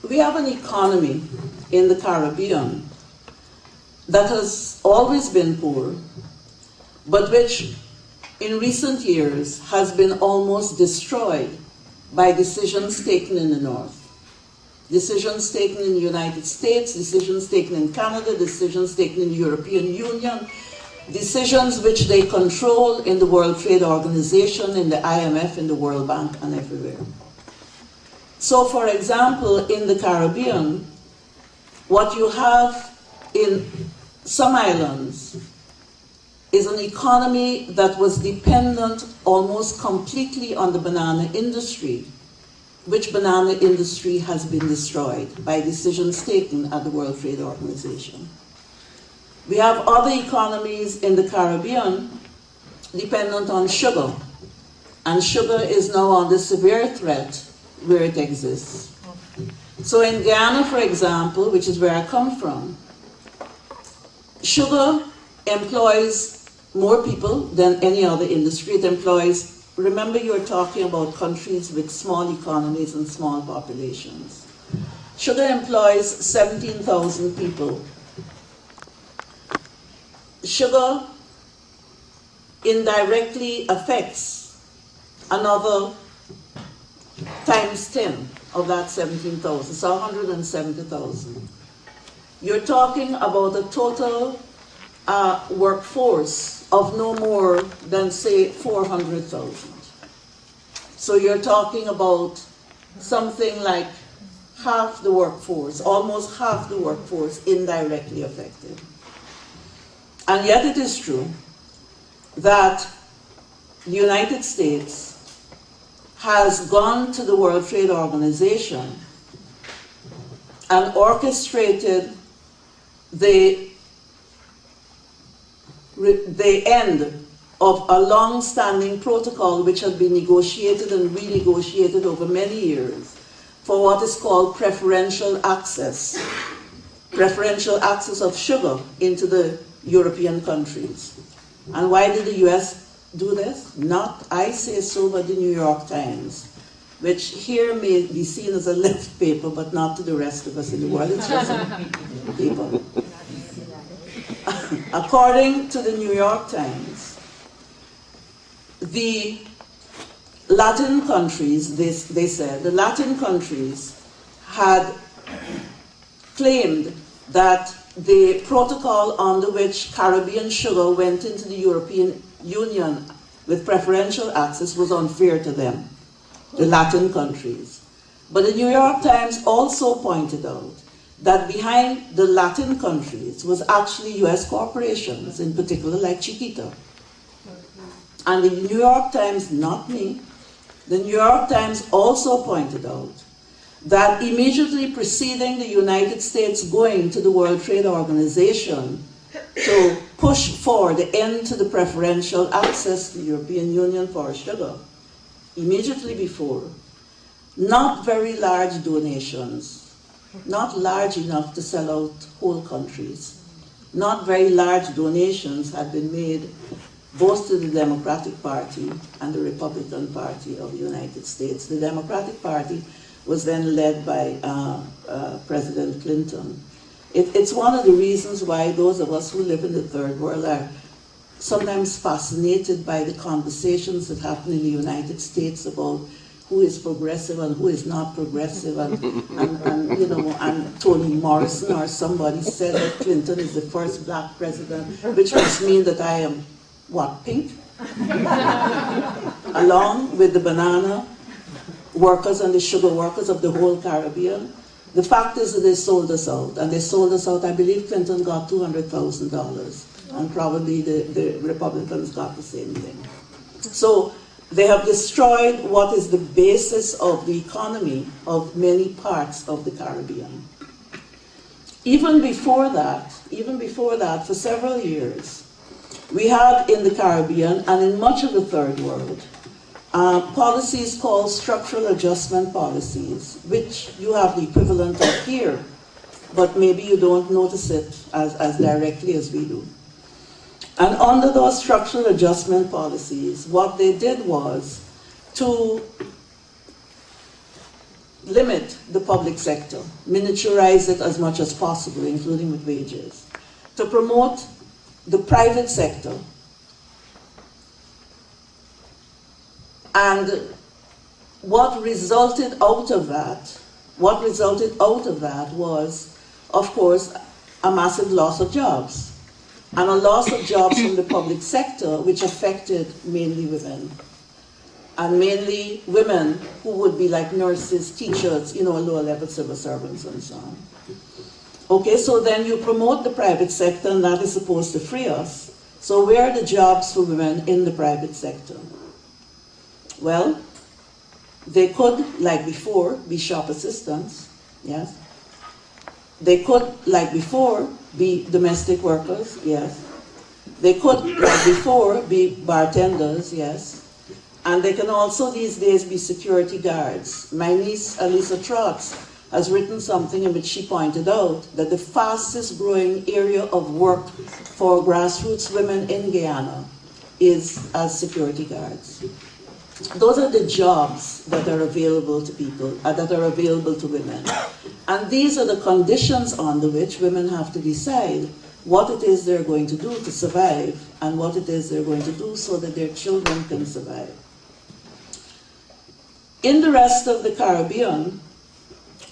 we have an economy in the Caribbean that has always been poor, but which in recent years has been almost destroyed by decisions taken in the North. Decisions taken in the United States, decisions taken in Canada, decisions taken in the European Union, decisions which they control in the World Trade Organization, in the IMF, in the World Bank, and everywhere. So, for example, in the Caribbean, what you have in some islands is an economy that was dependent almost completely on the banana industry, which banana industry has been destroyed by decisions taken at the World Trade Organization. We have other economies in the Caribbean dependent on sugar, and sugar is now under severe threat where it exists. So in Guyana, for example, which is where I come from, sugar employs more people than any other industry. It employs, remember you're talking about countries with small economies and small populations. Sugar employs 17,000 people. Sugar indirectly affects another times 10 of that 17,000, so 170,000. You're talking about a total workforce of no more than, say, 400,000. So you're talking about something like half the workforce, almost half the workforce indirectly affected. And yet it is true that the United States has gone to the World Trade Organization and orchestrated the end of a long-standing protocol which had been negotiated and renegotiated over many years for what is called preferential access of sugar into the European countries. And why did the US do this? Not I say so, but the New York Times, which here may be seen as a left paper, but not to the rest of us in the world. It's just a paper. According to the New York Times, the Latin countries, they said, the Latin countries had claimed that the protocol under which Caribbean sugar went into the European Union with preferential access was unfair to them, the Latin countries. But the New York Times also pointed out that behind the Latin countries was actually US corporations, in particular like Chiquita. And the New York Times, not me, the New York Times also pointed out that immediately preceding the United States going to the World Trade Organization to push for the end to the preferential access to the European Union for sugar, immediately before, not very large donations, not large enough to sell out whole countries, not very large donations had been made both to the Democratic Party and the Republican Party of the United States. The Democratic Party was then led by President Clinton. It's one of the reasons why those of us who live in the third world are sometimes fascinated by the conversations that happen in the United States about who is progressive and who is not progressive, and you know, and Toni Morrison or somebody said that Clinton is the first black president, which must mean that I am, what, pink? Along with the banana workers and the sugar workers of the whole Caribbean. The fact is that they sold us out, and they sold us out. I believe Clinton got $200,000, and probably the Republicans got the same thing. So they have destroyed what is the basis of the economy of many parts of the Caribbean. Even before that, for several years, we had in the Caribbean and in much of the third world, policies called structural adjustment policies, which you have the equivalent of here, but maybe you don't notice it as directly as we do. And under those structural adjustment policies, what they did was to limit the public sector, miniaturize it as much as possible, including with wages, to promote the private sector. And what resulted out of that was, of course, a massive loss of jobs. And a loss of jobs from the public sector, which affected mainly women. And mainly women who would be like nurses, teachers, lower level civil servants and so on. Okay, so then you promote the private sector, and that is supposed to free us. So where are the jobs for women in the private sector? Well, they could, like before, be shop assistants, yes. They could, like before, be domestic workers, yes. They could, like before, be bartenders, yes. And they can also these days be security guards. My niece, Alisa Trotz, has written something in which she pointed out that the fastest growing area of work for grassroots women in Guyana is as security guards. Those are the jobs that are available to people, that are available to women. And these are the conditions under which women have to decide what it is they're going to do to survive and what it is they're going to do so that their children can survive. In the rest of the Caribbean,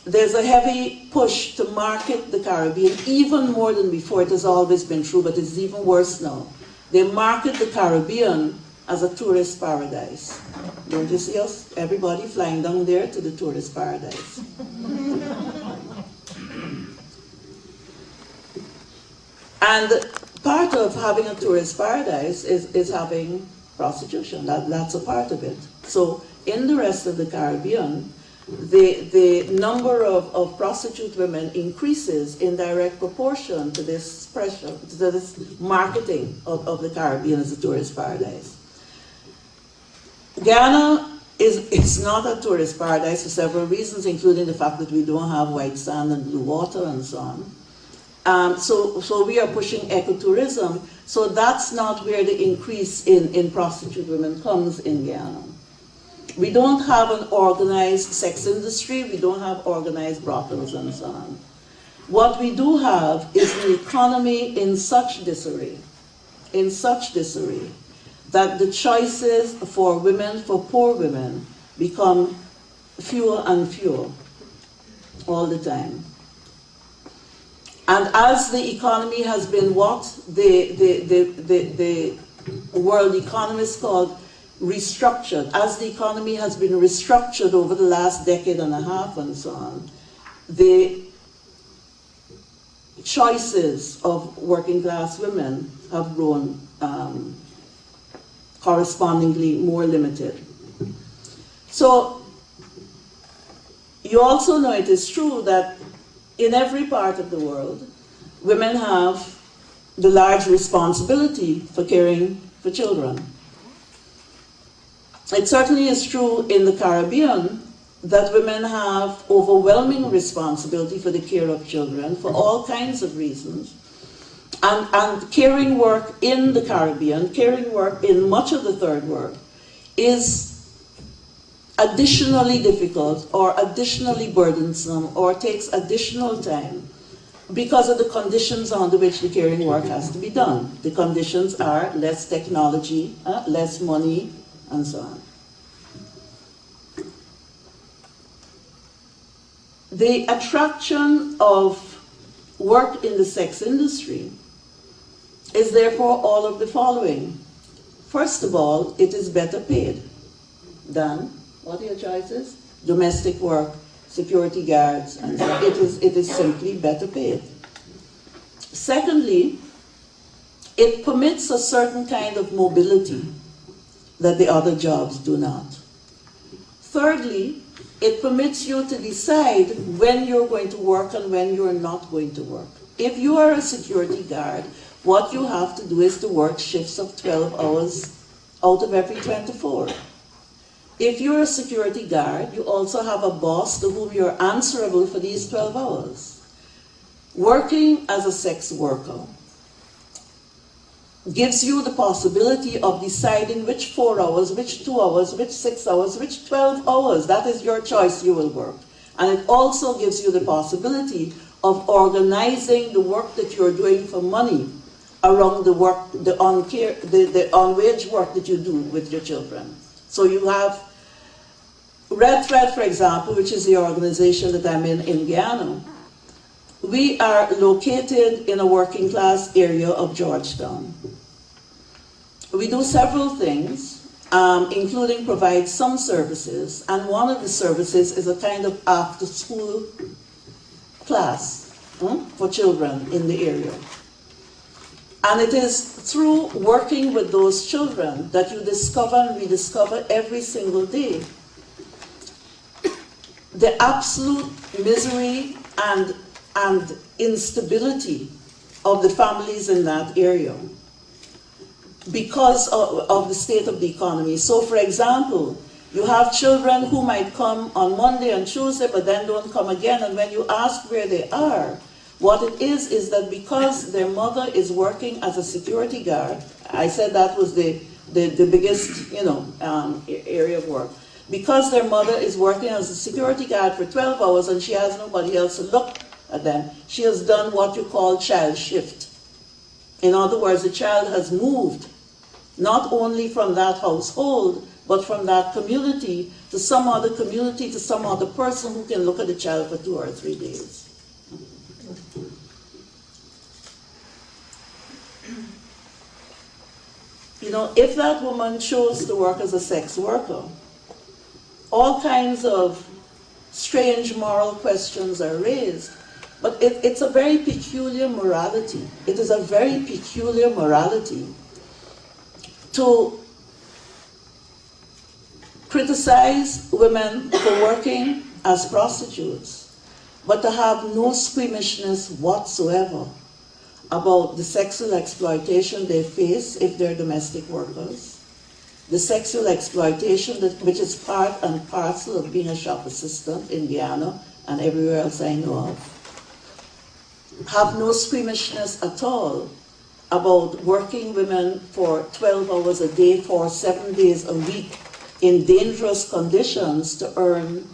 there's a heavy push to market the Caribbean, even more than before. It has always been true, but it's even worse now. They market the Caribbean as a tourist paradise. Don't you see us, everybody flying down there to the tourist paradise? And part of having a tourist paradise is having prostitution. That's a part of it. So in the rest of the Caribbean, the number of prostitute women increases in direct proportion to this pressure, to this marketing of the Caribbean as a tourist paradise. Guyana is not a tourist paradise for several reasons, including the fact that we don't have white sand and blue water and so on. So we are pushing ecotourism, so that's not where the increase in prostitute women comes in Guyana. We don't have an organized sex industry, we don't have organized brothels and so on. What we do have is an economy in such disarray, that the choices for women, for poor women, become fewer and fewer all the time. And as the economy has been what the world economists called restructured, as the economy has been restructured over the last decade and a half and so on, the choices of working class women have grown correspondingly more limited. So you also know it is true that in every part of the world, women have the large responsibility for caring for children. It certainly is true in the Caribbean that women have overwhelming responsibility for the care of children for all kinds of reasons. And caring work in the Caribbean, caring work in much of the third world, is additionally difficult or additionally burdensome or takes additional time because of the conditions under which the caring work has to be done. The conditions are less technology, less money, and so on. The attraction of work in the sex industry is therefore all of the following. First of all, it is better paid than, what are your choices? Domestic work, security guards, and so on. It is simply better paid. Secondly, it permits a certain kind of mobility that the other jobs do not. Thirdly, it permits you to decide when you're going to work and when you're not going to work. If you are a security guard, what you have to do is to work shifts of 12 hours out of every 24. If you're a security guard, you also have a boss to whom you're answerable for these 12 hours. Working as a sex worker gives you the possibility of deciding which 4 hours, which 2 hours, which 6 hours, which 12 hours, that is your choice, you will work. And it also gives you the possibility of organizing the work that you're doing for money around the work, the on-wage work that you do with your children. So you have Red Thread, for example, which is the organization that I'm in Guyana. We are located in a working class area of Georgetown. We do several things, including provide some services, and one of the services is a kind of after-school class for children in the area. And it is through working with those children that you discover and rediscover every single day the absolute misery and instability of the families in that area because of the state of the economy. So, for example, you have children who might come on Monday and Tuesday, but then don't come again, and when you ask where they are, what it is that because their mother is working as a security guard, I said that was the biggest, area of work. Because their mother is working as a security guard for 12 hours and she has nobody else to look at them, she has done what you call child shift. In other words, the child has moved not only from that household, but from that community to some other community, to some other person who can look at the child for 2 or 3 days. If that woman chose to work as a sex worker, all kinds of strange moral questions are raised, but it's a very peculiar morality. It is a very peculiar morality to criticize women for working as prostitutes, but to have no squeamishness whatsoever about the sexual exploitation they face if they're domestic workers, the sexual exploitation which is part and parcel of being a shop assistant in Guyana and everywhere else I know of. Have no squeamishness at all about working women for 12 hours a day for 7 days a week in dangerous conditions to earn,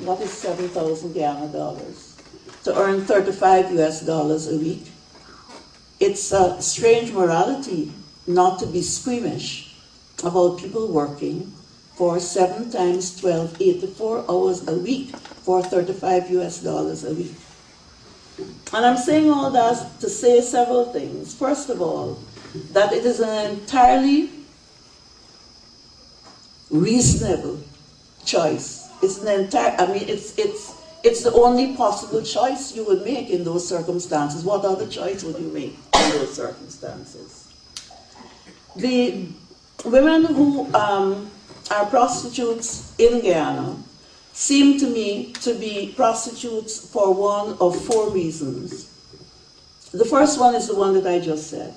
what is 7,000 Guyana dollars? To earn $35 US a week. It's a strange morality not to be squeamish about people working for 7 times 12, 84 hours a week for $35 US a week. And I'm saying all that to say several things. First of all, that it is an entirely reasonable choice. It's the only possible choice you would make in those circumstances. What other choice would you make in those circumstances? The women who are prostitutes in Guyana seem to me to be prostitutes for one of 4 reasons. The first one is the one that I just said,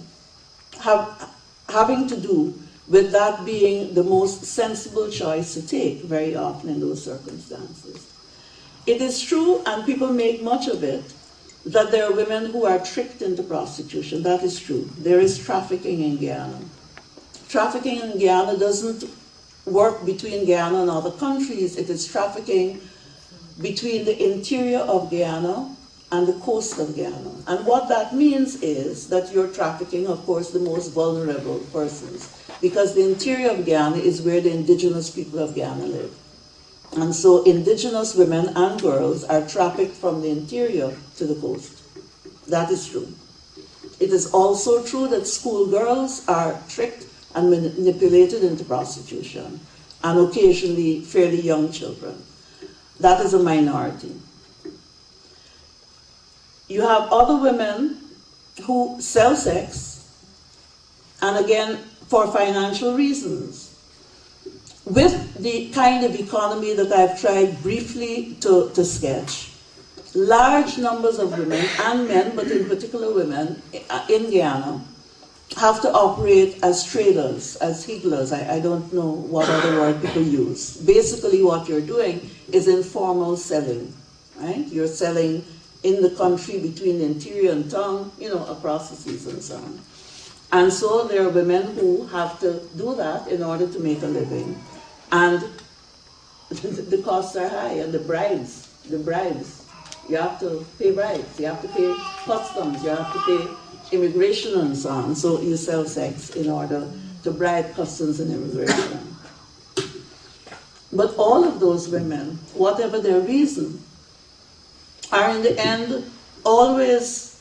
having to do with that being the most sensible choice to take very often in those circumstances. It is true, and people make much of it, that there are women who are tricked into prostitution. That is true. There is trafficking in Guyana. Trafficking in Guyana doesn't work between Guyana and other countries. It is trafficking between the interior of Guyana and the coast of Guyana. And what that means is that you're trafficking, of course, the most vulnerable persons, because the interior of Guyana is where the indigenous people of Guyana live. And so indigenous women and girls are trafficked from the interior to the coast. That is true. It is also true that schoolgirls are tricked and manipulated into prostitution, and occasionally fairly young children. That is a minority. You have other women who sell sex, and again, for financial reasons. With the kind of economy that I've tried briefly to sketch, large numbers of women and men, but in particular women in Guyana, have to operate as traders, as higglers. I don't know what other word people use. Basically what you're doing is informal selling, right? You're selling in the country between the interior and town, across the seas and so on. And so there are women who have to do that in order to make a living. And the costs are high, and the bribes, you have to pay bribes, you have to pay customs, you have to pay immigration and so on. So you sell sex in order to bribe customs and immigration. But all of those women, whatever their reason, are in the end always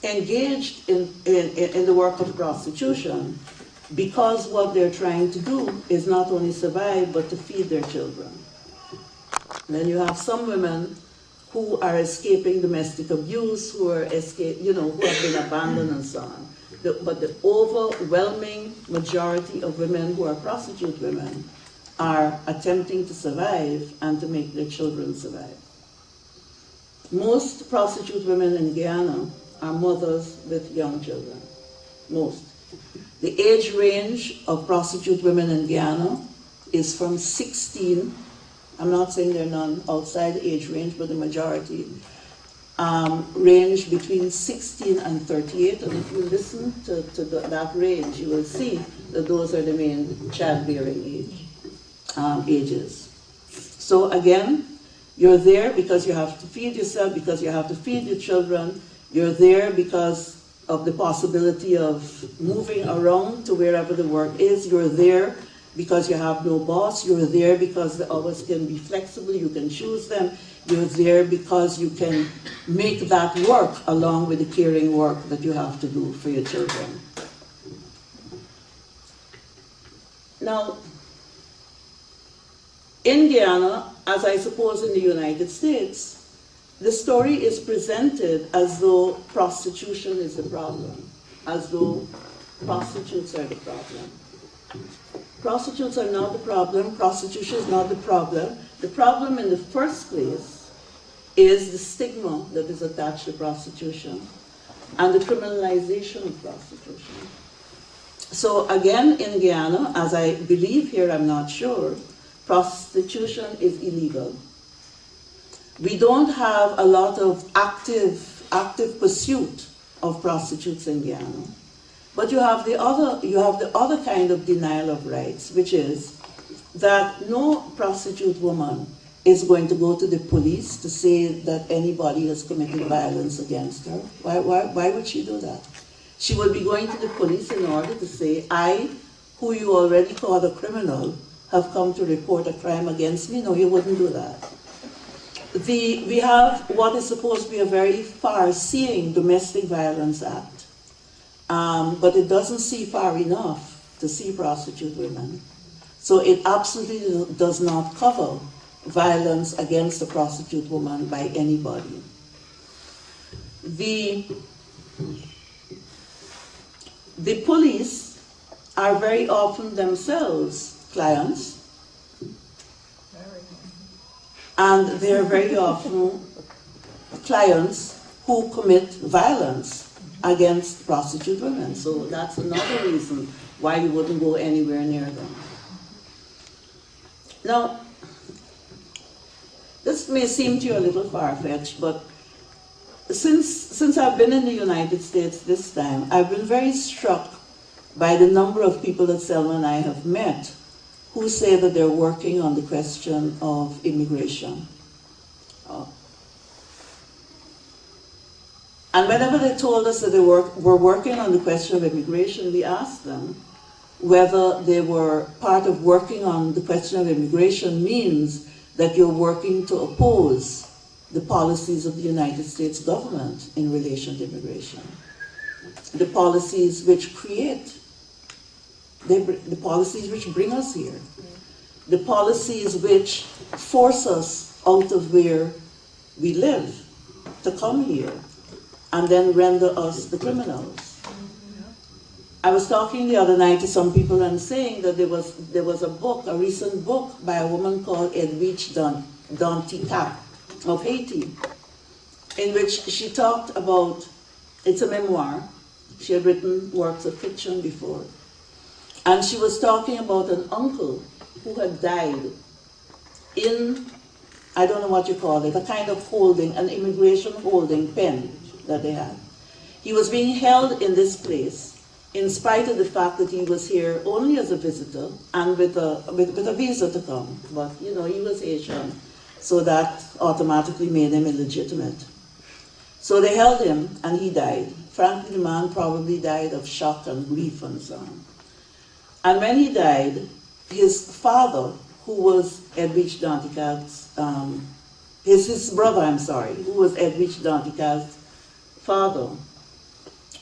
engaged in the work of prostitution, because what they're trying to do is not only survive, but to feed their children. And then you have some women who are escaping domestic abuse, who are who have been abandoned and so on. But the overwhelming majority of women who are prostitute women are attempting to survive and to make their children survive. Most prostitute women in Guyana are mothers with young children. Most. The age range of prostitute women in Guyana is from 16, I'm not saying there are none outside the age range, but the majority, range between 16 and 38. And if you listen to that range, you will see that those are the main childbearing ages. So again, you're there because you have to feed yourself, because you have to feed your children. You're there because of the possibility of moving around to wherever the work is. You're there because you have no boss. You're there because the hours can be flexible. You can choose them. You're there because you can make that work along with the caring work that you have to do for your children. Now, in Guyana, as I suppose in the United States, the story is presented as though prostitution is the problem, as though prostitutes are the problem. Prostitutes are not the problem. Prostitution is not the problem. The problem in the first place is the stigma that is attached to prostitution and the criminalization of prostitution. So again, in Guyana, as I believe here, I'm not sure, prostitution is illegal. We don't have a lot of active pursuit of prostitutes in Guyana. But you have the other kind of denial of rights, which is that no prostitute woman is going to go to the police to say that anybody has committed violence against her. Why would she do that? She would be going to the police in order to say, I, who you already called a criminal, have come to report a crime against me. No, you wouldn't do that. We have what is supposed to be a very far-seeing Domestic Violence Act, but it doesn't see far enough to see prostitute women. So it absolutely does not cover violence against a prostitute woman by anybody. The police are very often themselves clients, and they're very often clients who commit violence against prostitute women. So that's another reason why you wouldn't go anywhere near them. Now, this may seem to you a little far-fetched, but since I've been in the United States this time, I've been very struck by the number of people that Selma and I have met who say that they're working on the question of immigration. And whenever they told us that they were working on the question of immigration, we asked them whether they were part of working on the question of immigration means that you're working to oppose the policies of the United States government in relation to immigration. The policies which create, the policies which bring us here, the policies which force us out of where we live to come here and then render us the criminals. I was talking the other night to some people and saying that there was a book, a recent book by a woman called Edwidge Danticat of Haiti, in which she talked about, it's a memoir, she had written works of fiction before, and she was talking about an uncle who had died in, I don't know what you call it, a kind of holding, an immigration holding pen that they had. He was being held in this place in spite of the fact that he was here only as a visitor and with a visa to come. But, you know, he was Asian, so that automatically made him illegitimate. So they held him, and he died. Frankly, the man probably died of shock and grief and so on. And when he died, his father, who was Edwidge Danticat's, his brother, I'm sorry, who was Edwidge Danticat's father,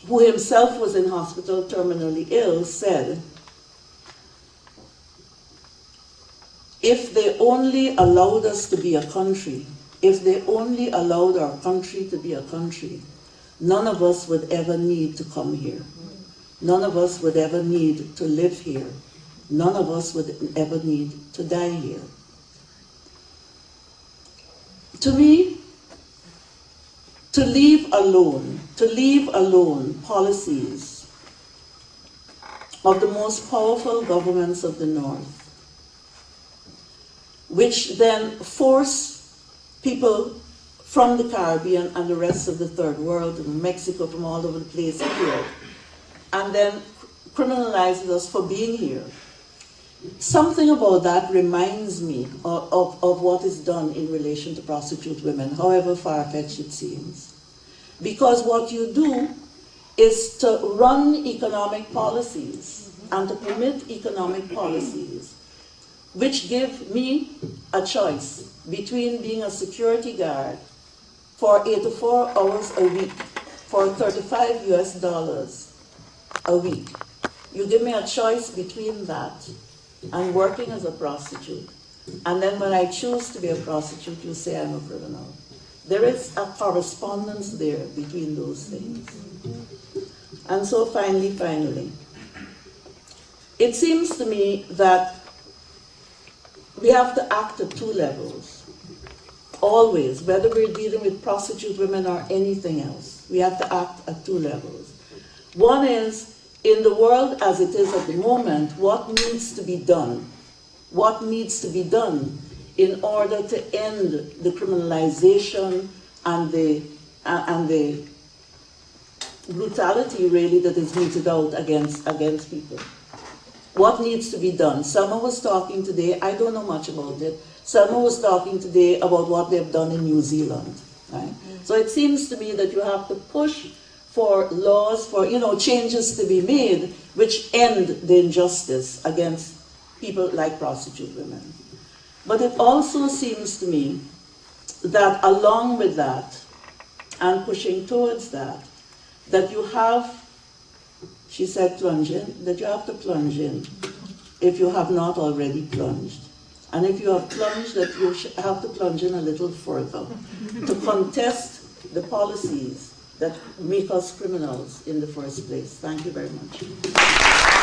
who himself was in hospital terminally ill, said, if they only allowed us to be a country, if they only allowed our country to be a country, none of us would ever need to come here. None of us would ever need to live here. None of us would ever need to die here. To me, to leave alone policies of the most powerful governments of the North, which then force people from the Caribbean and the rest of the third world, and Mexico, from all over the place here, and then criminalizes us for being here. Something about that reminds me of what is done in relation to prostitute women, however far-fetched it seems. Because what you do is to run economic policies and to permit economic policies which give me a choice between being a security guard for 84 hours a week for $35 US a week. You give me a choice between that and working as a prostitute. And then when I choose to be a prostitute, you say I'm a criminal. There is a correspondence there between those things. And so finally, it seems to me that we have to act at two levels. Always, whether we're dealing with prostitute women or anything else, we have to act at two levels. One is, in the world as it is at the moment, what needs to be done? What needs to be done in order to end the criminalization and the brutality, really, that is meted out against people? What needs to be done? Selma was talking today, I don't know much about it, Selma was talking today about what they've done in New Zealand. Right? So it seems to me that you have to push for laws, for changes to be made which end the injustice against people like prostitute women. But it also seems to me that along with that, and pushing towards that, that you have, she said plunge in, that you have to plunge in if you have not already plunged. And if you have plunged, that you have to plunge in a little further to contest the policies that make us criminals in the first place. Thank you very much.